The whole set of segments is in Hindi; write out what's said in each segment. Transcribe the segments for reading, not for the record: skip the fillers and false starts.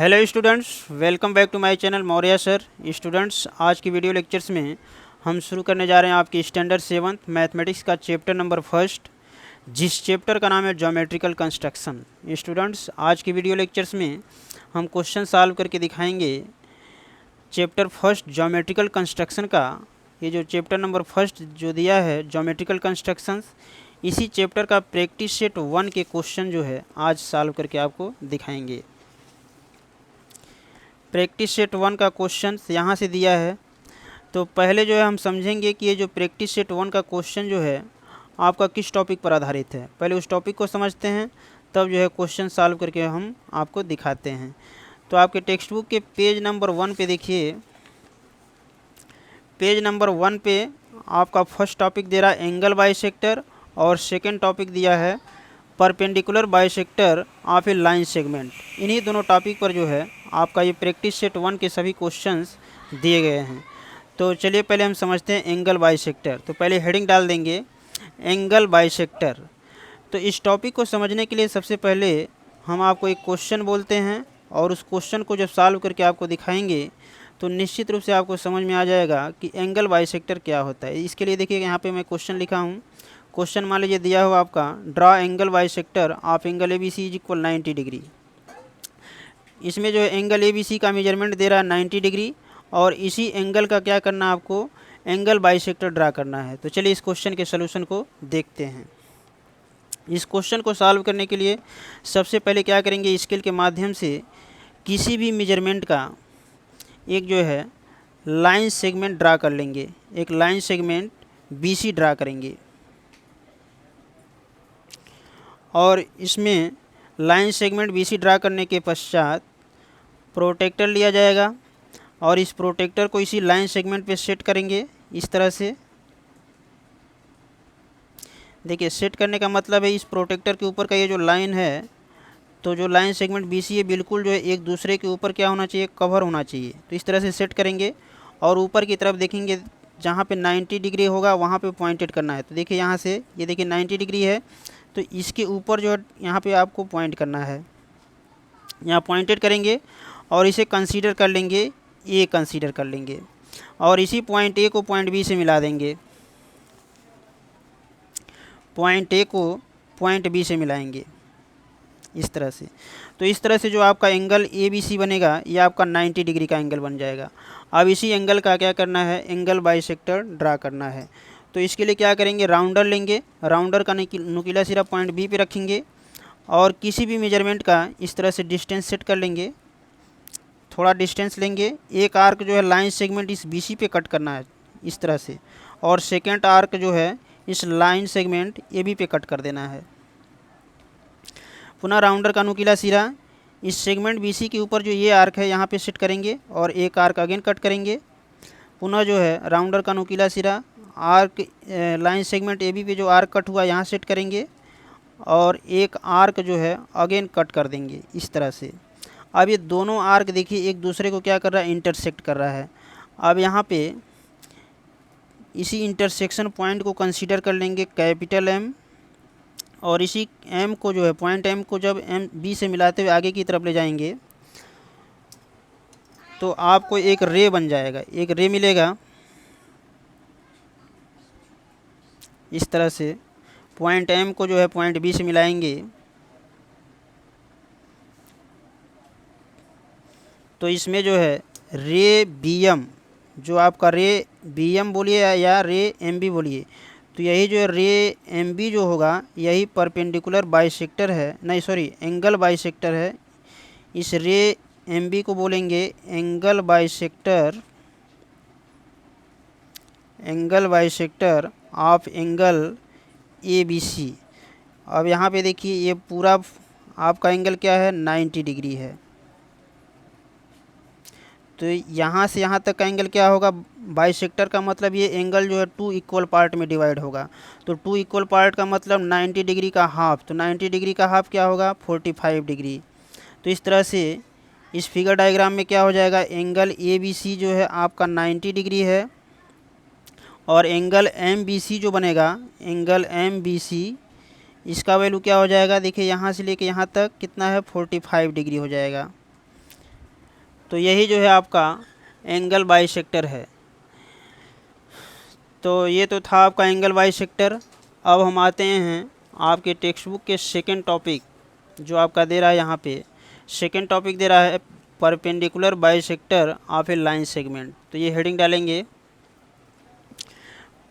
Hello students, welcome back to my channel Maurya sir. Students, आज की वीडियो लेक्चर्स में हम शुरू करने जा रहे हैं आपकी स्टैंडर्ड 7th मैथमेटिक्स का चैप्टर नंबर फर्स्ट, जिस चैप्टर का नाम है ज्योमेट्रिकल कंस्ट्रक्शन। स्टूडेंट्स, आज की वीडियो लेक्चर्स में हम क्वेश्चन सॉल्व करके दिखाएंगे चैप्टर फर्स्ट ज्योमेट्रिकल कंस्ट्रक्शन का। ये जो चैप्टर नंबर फर्स्ट जो दिया है ज्योमेट्रिकल कंस्ट्रक्शंस, इसी चैप्टर का प्रैक्टिस सेट 1 के क्वेश्चन जो है आज सॉल्व करके आपको दिखाएंगे। प्रैक्टिस सेट 1 का क्वेश्चन यहाँ से दिया है, तो पहले जो है हम समझेंगे कि ये जो प्रैक्टिस सेट 1 का क्वेश्चन जो है आपका किस टॉपिक पर आधारित है। पहले उस टॉपिक को समझते हैं, तब जो है क्वेश्चन सॉल्व करके हम आपको दिखाते हैं। तो आपके टेक्स्ट बुक के पेज नंबर 1 पे देखिए, पेज नंबर 1 पे आपका फर्स्ट टॉपिक दे रहा है एंगल बाइसेक्टर, और सेकेंड टॉपिक दिया है perpendicular bisector of A line segment. इन्हीं दोनों टॉपिक पर जो है आपका ये प्रैक्टिस सेट 1 के सभी क्वेश्चंस दिए गए हैं। तो चलिए पहले हम समझते हैं एंगल बाइसेक्टर। तो पहले हेडिंग डाल देंगे एंगल बाइसेक्टर। तो इस टॉपिक को समझने के लिए सबसे पहले हम आपको एक क्वेश्चन बोलते हैं, और उस क्वेश्चन को जब सॉल्व करके आपको दिखाएंगे तो निश्चित रूप से आपको समझ में आ जाएगा कि एंगल बाइसेक्टर क्या होता है। इसके लिए देखिए यहाँ पे मैं क्वेश्चन लिखा हूँ। क्वेश्चन मान लीजिए दिया हुआ आपका, draw angle bisector of angle ABC is equal 90 degree. इसमें जो है एंगल ABC का मेजरमेंट दे रहा है 90 डिग्री, और इसी एंगल का क्या करना है आपको, एंगल बाइसेक्टर ड्रा करना है। तो चलिए इस क्वेश्चन के सलूशन को देखते हैं। इस क्वेश्चन को सॉल्व करने के लिए सबसे पहले क्या करेंगे, स्केल के माध्यम से किसी भी मेजरमेंट का एक जो है लाइन सेगमेंट ड्रा कर लेंगे। एक लाइन सेगमेंट BC ड्रा करेंगे, और इसमें लाइन सेगमेंट BC ड्रा करने के पश्चात प्रोटेक्टर लिया जाएगा, और इस प्रोटेक्टर को इसी लाइन सेगमेंट पे सेट करेंगे इस तरह से। देखिए, सेट करने का मतलब है इस प्रोटेक्टर के ऊपर का ये जो लाइन है, तो जो लाइन सेगमेंट BC है बिल्कुल जो है एक दूसरे के ऊपर क्या होना चाहिए, कवर होना चाहिए। तो इस तरह से सेट करेंगे, और ऊपर की तरफ देखेंगे जहाँ पे 90 डिग्री होगा वहाँ पे पॉइंटेड करना है। तो देखिए यहाँ से ये देखिए 90 डिग्री है, तो इसके ऊपर जो है यहाँ पे आपको पॉइंट करना है। यहाँ पॉइंटेड करेंगे और इसे कंसीडर कर लेंगे, A कंसीडर कर लेंगे, और इसी पॉइंट A को पॉइंट B से मिला देंगे। पॉइंट A को पॉइंट B से मिलाएंगे इस तरह से। तो इस तरह से जो आपका एंगल ABC बनेगा, ये आपका 90 डिग्री का एंगल बन जाएगा। अब इसी एंगल का क्या करना है, एंगल बाइसेक्टर ड्रा करना है। तो इसके लिए क्या करेंगे, राउंडर लेंगे। राउंडर का नुकीला सिरा पॉइंट B पे रखेंगे, और किसी भी मेजरमेंट का इस तरह से डिस्टेंस सेट कर लेंगे। थोड़ा डिस्टेंस लेंगे, एक आर्क जो है लाइन सेगमेंट इस BC पे कट करना है इस तरह से, और सेकेंड आर्क जो है इस लाइन सेगमेंट AB पे कट कर देना है। पुनः राउंडर का नुकीला सिरा इस सेगमेंट BC के ऊपर जो ये आर्क है यहाँ पे सेट करेंगे, और एक आर्क अगेन कट करेंगे। पुनः जो है राउंडर का नुकीला सिरा आर्क लाइन सेगमेंट AB पे जो आर्क कट हुआ यहाँ सेट करेंगे, और एक आर्क जो है अगेन कट कर देंगे इस तरह से। अब ये दोनों आर्क देखिए एक दूसरे को क्या कर रहा है, इंटरसेक्ट कर रहा है। अब यहाँ पे इसी इंटरसेक्शन पॉइंट को कंसीडर कर लेंगे कैपिटल M, और इसी M को जो है पॉइंट M को जब B से मिलाते हुए आगे की तरफ ले जाएंगे तो आपको एक रे बन जाएगा, एक रे मिलेगा इस तरह से। पॉइंट M को जो है पॉइंट B से मिलाएंगे, तो इसमें जो है रे BM, जो आपका रे BM बोलिए या रे MB बोलिए, तो यही जो है रे MB जो होगा यही परपेंडिकुलर बाइसेक्टर है, नहीं सॉरी एंगल बाइसेक्टर है। इस रे MB को बोलेंगे angle bisector, angle bisector of angle ABC। अब यहाँ पे देखिए ये पूरा आपका एंगल क्या है, 90 डिग्री है। तो यहाँ से यहाँ तक का एंगल क्या होगा, बाइसेक्टर का मतलब ये एंगल जो है 2 इक्वल पार्ट में डिवाइड होगा। तो 2 इक्वल पार्ट का मतलब 90 डिग्री का हाफ, तो 90 डिग्री का हाफ क्या होगा, 45 डिग्री। तो इस तरह से इस फिगर डायग्राम में क्या हो जाएगा, एंगल ABC जो है आपका 90 डिग्री है, और एंगल MBC जो बनेगा, एंगल MBC इसका वैल्यू क्या हो जाएगा, देखिए यहाँ से लेके यहाँ तक कितना है, 45 डिग्री हो जाएगा। तो यही जो है आपका एंगल बाइसेक्टर है। तो ये तो था आपका एंगल बाइसेक्टर। अब हम आते हैं आपके टेक्स्ट बुक के सेकेंड टॉपिक जो आपका दे रहा है यहाँ पे। सेकेंड टॉपिक दे रहा है perpendicular bisector of A line segment. तो ये हेडिंग डालेंगे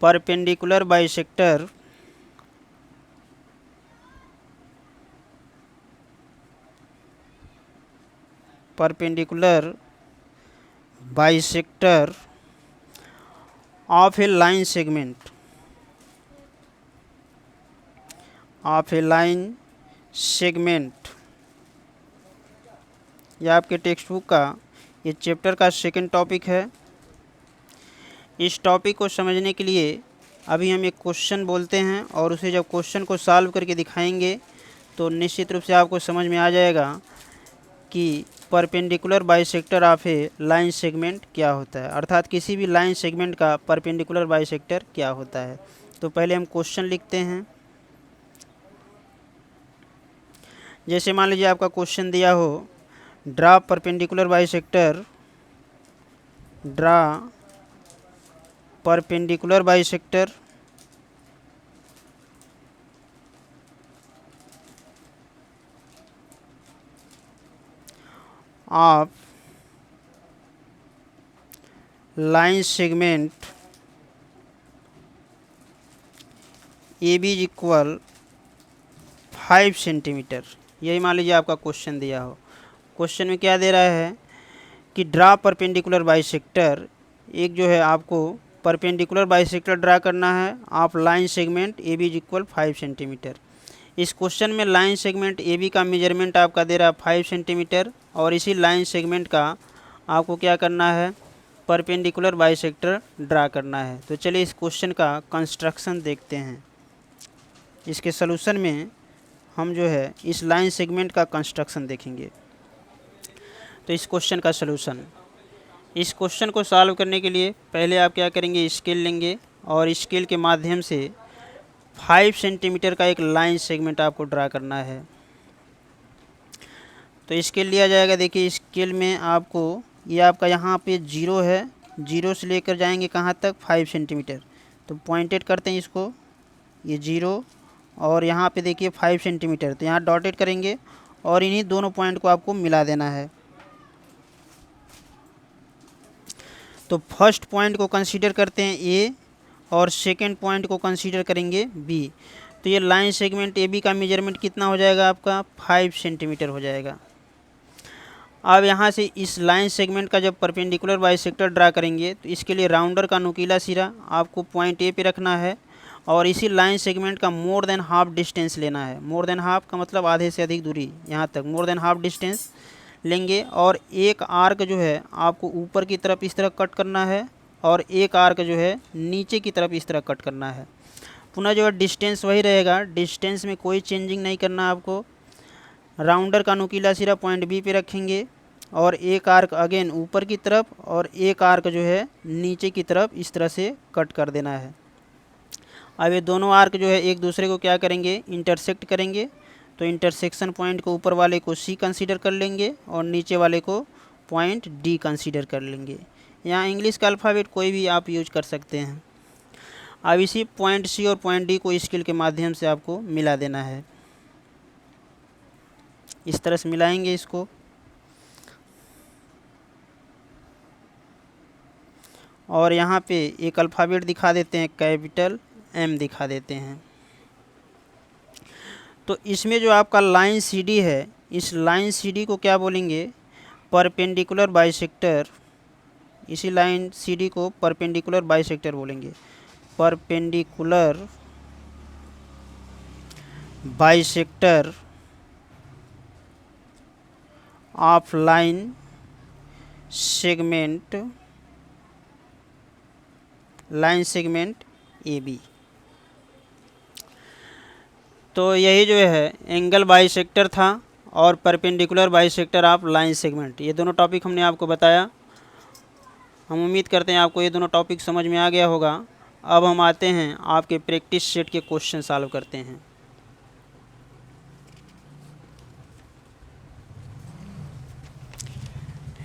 perpendicular bisector perpendicular bisector of A line segment of A line segment. यह आपके टेक्स्ट बुक का ये चैप्टर का सेकंड टॉपिक है। इस टॉपिक को समझने के लिए अभी हम एक क्वेश्चन बोलते हैं और उसे जब क्वेश्चन को सॉल्व करके दिखाएंगे तो निश्चित रूप से आपको समझ में आ जाएगा कि perpendicular bisector of A line segment क्या होता है, अर्थात किसी भी लाइन सेगमेंट का परपेंडिकुलर बाइसेक्टर क्या होता है। तो पहले हम क्वेश्चन लिखते हैं। जैसे मान लीजिए आपका क्वेश्चन दिया हो draw perpendicular bisector, draw perpendicular bisector of line segment A B is equal 5 centimetre. यही मान लीजिए आपका क्वेश्चन दिया हो। क्वेश्चन में क्या दे रहा है कि ड्रा परपेंडिकुलर बाइसेक्टर, एक जो है आपको परपेंडिकुलर बाइसेक्टर ड्रा करना है आप line segment A B is equal 5 centimetre. इस क्वेश्चन में लाइन सेगमेंट ए बी का मेजरमेंट आपका दे रहा है 5 सेंटीमीटर और इसी लाइन सेगमेंट का आपको क्या करना है, परपेंडिकुलर बाइसेक्टर ड्रा करना है। तो चलिए इस क्वेश्चन का कंस्ट्रक्शन देखते हैं। इसके सलूशन में हम जो है इस लाइन सेगमेंट का कंस्ट्रक्शन देखेंगे। तो इस क्वेश्चन का सलूशन, इस क्वेश्चन को सॉल्व करने के लिए पहले आप क्या करेंगे, स्केल लेंगे और स्केल के माध्यम से 5 सेंटीमीटर का एक लाइन सेगमेंट आपको ड्रा करना है। तो स्केल लिया जाएगा। देखिए स्केल में आपको ये आपका यहाँ पे 0 है, 0 से लेकर जाएंगे कहाँ तक, 5 सेंटीमीटर। तो पॉइंटेड करते हैं इसको, ये 0 और यहाँ पे देखिए 5 सेंटीमीटर। तो यहाँ डॉटेड करेंगे और इन्हीं दोनों पॉइंट को आपको मिला देना है। तो फर्स्ट पॉइंट को कंसीडर करते हैं ए और सेकंड पॉइंट को कंसीडर करेंगे बी। तो ये लाइन सेगमेंट ए बी का मेजरमेंट कितना हो जाएगा आपका, 5 सेंटीमीटर हो जाएगा। अब यहाँ से इस लाइन सेगमेंट का जब परपेंडिकुलर बाइसेक्टर ड्रा करेंगे तो इसके लिए राउंडर का नुकीला सिरा आपको पॉइंट ए पे रखना है और इसी लाइन सेगमेंट का मोर देन हाफ डिस्टेंस लेना है। मोर देन हाफ का मतलब आधे से अधिक दूरी, यहाँ तक मोर देन हाफ डिस्टेंस लेंगे और एक आर्क जो है आपको ऊपर की तरफ इस तरह कट करना है और एक आर्क जो है नीचे की तरफ इस तरह कट करना है। पुनः जो है डिस्टेंस वही रहेगा, डिस्टेंस में कोई चेंजिंग नहीं करना आपको। राउंडर का नुकीला सिरा पॉइंट बी पे रखेंगे और एक आर्क अगेन ऊपर की तरफ और एक आर्क जो है नीचे की तरफ इस तरह से कट कर देना है। अब ये दोनों आर्क जो है एक दूसरे को क्या करेंगे, इंटरसेक्ट करेंगे। तो इंटरसेक्शन पॉइंट को ऊपर वाले को सी कंसीडर कर लेंगे और नीचे वाले को पॉइंट डी कंसीडर कर लेंगे। यहाँ इंग्लिश का अल्फ़ाबेट कोई भी आप यूज कर सकते हैं। अब इसी पॉइंट सी और पॉइंट डी को स्केल के माध्यम से आपको मिला देना है। इस तरह से मिलाएंगे इसको और यहाँ पे एक अल्फ़ाबेट दिखा देते हैं, कैपिटल एम दिखा देते हैं। तो इसमें जो आपका लाइन सी डी है, इस लाइन सी डी को क्या बोलेंगे, परपेंडिकुलर बाइसेक्टर। इसी लाइन सी डी को परपेंडिकुलर बाइसेक्टर बोलेंगे। Perpendicular bisector of line segment A B. तो यही जो है एंगल बाइसेक्टर था और perpendicular bisector of line segment, ये दोनों टॉपिक हमने आपको बताया। हम उम्मीद करते हैं आपको ये दोनों टॉपिक समझ में आ गया होगा। अब हम आते हैं आपके प्रैक्टिस सेट के क्वेश्चन सॉल्व करते हैं।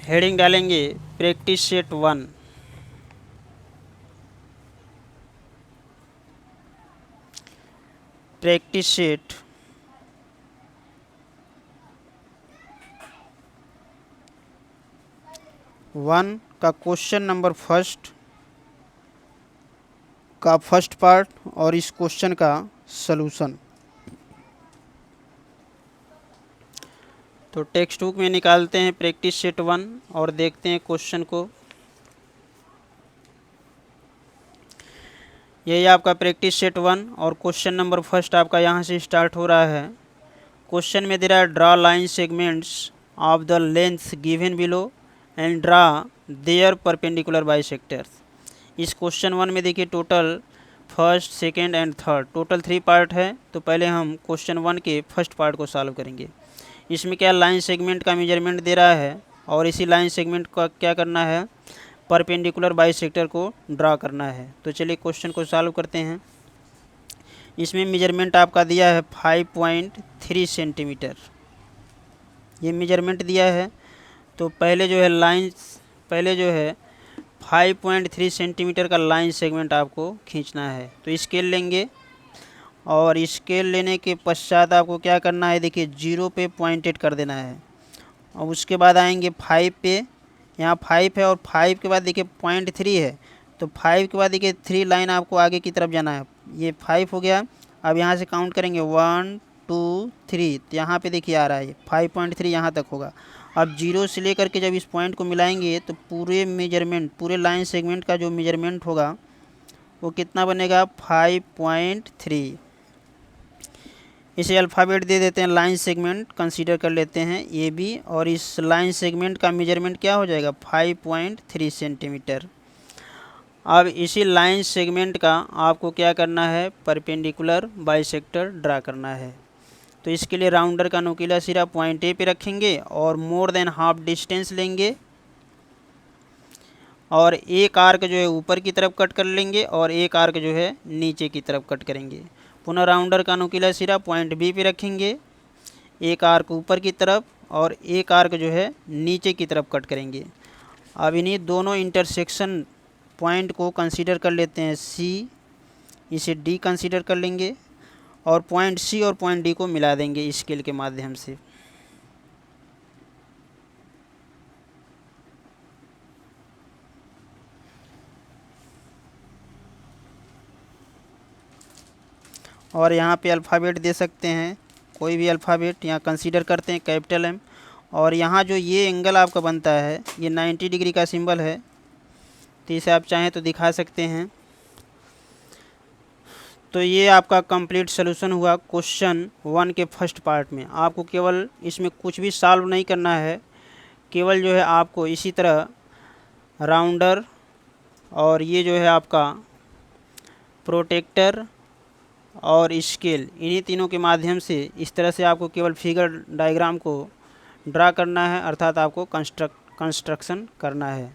हेडिंग डालेंगे प्रैक्टिस सेट 1। प्रैक्टिस सेट 1 का क्वेश्चन नंबर फर्स्ट का फर्स्ट पार्ट और इस क्वेश्चन का सलूशन। तो टेक्स्ट बुक में निकालते हैं प्रैक्टिस सेट 1 और देखते हैं क्वेश्चन को। यही आपका प्रैक्टिस सेट 1 और क्वेश्चन नंबर फर्स्ट आपका यहाँ से स्टार्ट हो रहा है। क्वेश्चन में दे रहा है draw line segments of the length given below and draw their perpendicular bisectors. इस क्वेश्चन 1 में देखिए total first, second and third total 3 part है। तो पहले हम क्वेश्चन 1 के फर्स्ट पार्ट को सॉल्व करेंगे। इसमें क्या लाइन सेगमेंट का मेजरमेंट दे रहा है और इसी लाइन सेगमेंट का क्या करना है, परपेंडिकुलर बाइसेक्टर को ड्रा करना है। तो चलिए क्वेश्चन को सॉल्व करते हैं। इसमें मेजरमेंट आपका दिया है 5.3 सेंटीमीटर, ये मेजरमेंट दिया है। तो पहले जो है 5.3 सेंटीमीटर का लाइन सेगमेंट आपको खींचना है। तो स्केल लेंगे और स्केल लेने के पश्चात आपको क्या करना है, देखिए 0 पे पॉइंटेड कर देना है। और उसके बाद आएंगे 5 पे, यहाँ 5 है और 5 के बाद देखिए 0.3 है। तो 5 के बाद देखिए 3 लाइन आपको आगे की तरफ जाना है। ये 5 हो गया। अब यहाँ से काउंट करेंगे 1 2 3, तो यहाँ पे देखिए आ रहा है 5.3 यहाँ तक होगा। अब 0 से लेकर के जब इस पॉइंट को मिलाएंगे तो पूरे लाइन सेगमेंट का जो मेजरमेंट होगा वो कितना बनेगा, 5.3। इसे अल्फ़ाबेट दे देते हैं, लाइन सेगमेंट कंसीडर कर लेते हैं ए बी, और इस लाइन सेगमेंट का मेजरमेंट क्या हो जाएगा, 5.3 सेंटीमीटर। अब इसी लाइन सेगमेंट का आपको क्या करना है, परपेंडिकुलर बाइसेक्टर ड्रा करना है। तो इसके लिए राउंडर का नुकीला सिरा पॉइंट ए पे रखेंगे और मोर देन हाफ डिस्टेंस लेंगे और एक आर्क जो है ऊपर की तरफ कट कर लेंगे और एक आर्क जो है नीचे की तरफ कट करेंगे। पुनः राउंडर का नुकीला सिरा पॉइंट बी पे रखेंगे, एक आर्क ऊपर की तरफ और एक आर्क जो है नीचे की तरफ कट करेंगे। अब इन्हीं दोनों इंटरसेक्शन पॉइंट को कंसीडर कर लेते हैं सी, इसे डी कंसीडर कर लेंगे और पॉइंट सी और पॉइंट डी को मिला देंगे स्केल के माध्यम से। और यहाँ पे अल्फ़ाबेट दे सकते हैं, कोई भी अल्फ़ाबेट यहाँ कंसीडर करते हैं कैपिटल एम। और यहाँ जो ये एंगल आपका बनता है ये 90 डिग्री का सिंबल है, तो इसे आप चाहें तो दिखा सकते हैं। तो ये आपका कंप्लीट सॉल्यूशन हुआ क्वेश्चन 1 के फर्स्ट पार्ट में। आपको केवल इसमें कुछ भी सॉल्व नहीं करना है, केवल जो है आपको इसी तरह राउंडर और ये जो है आपका प्रोटेक्टर और स्केल, इन्हीं तीनों के माध्यम से इस तरह से आपको केवल फिगर डायग्राम को ड्रा करना है, अर्थात आपको कंस्ट्रक्शन करना है।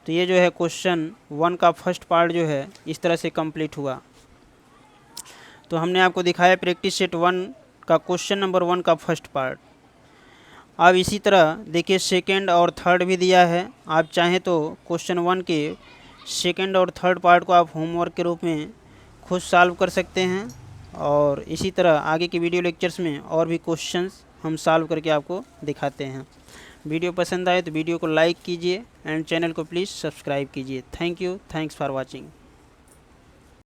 तो ये जो है क्वेश्चन 1 का फर्स्ट पार्ट जो है इस तरह से कंप्लीट हुआ। तो हमने आपको दिखाया प्रैक्टिस सेट 1 का क्वेश्चन नंबर 1 का फर्स्ट पार्ट। अब इसी तरह देखिए सेकेंड और थर्ड भी दिया है। आप चाहें तो क्वेश्चन 1 के सेकेंड और थर्ड पार्ट को आप होमवर्क के रूप में खुद सॉल्व कर सकते हैं और इसी तरह आगे के वीडियो लेक्चर्स में और भी क्वेश्चंस हम सॉल्व करके आपको दिखाते हैं। वीडियो पसंद आए तो वीडियो को लाइक कीजिए एंड चैनल को प्लीज़ सब्सक्राइब कीजिए। Thank you, thanks for watching.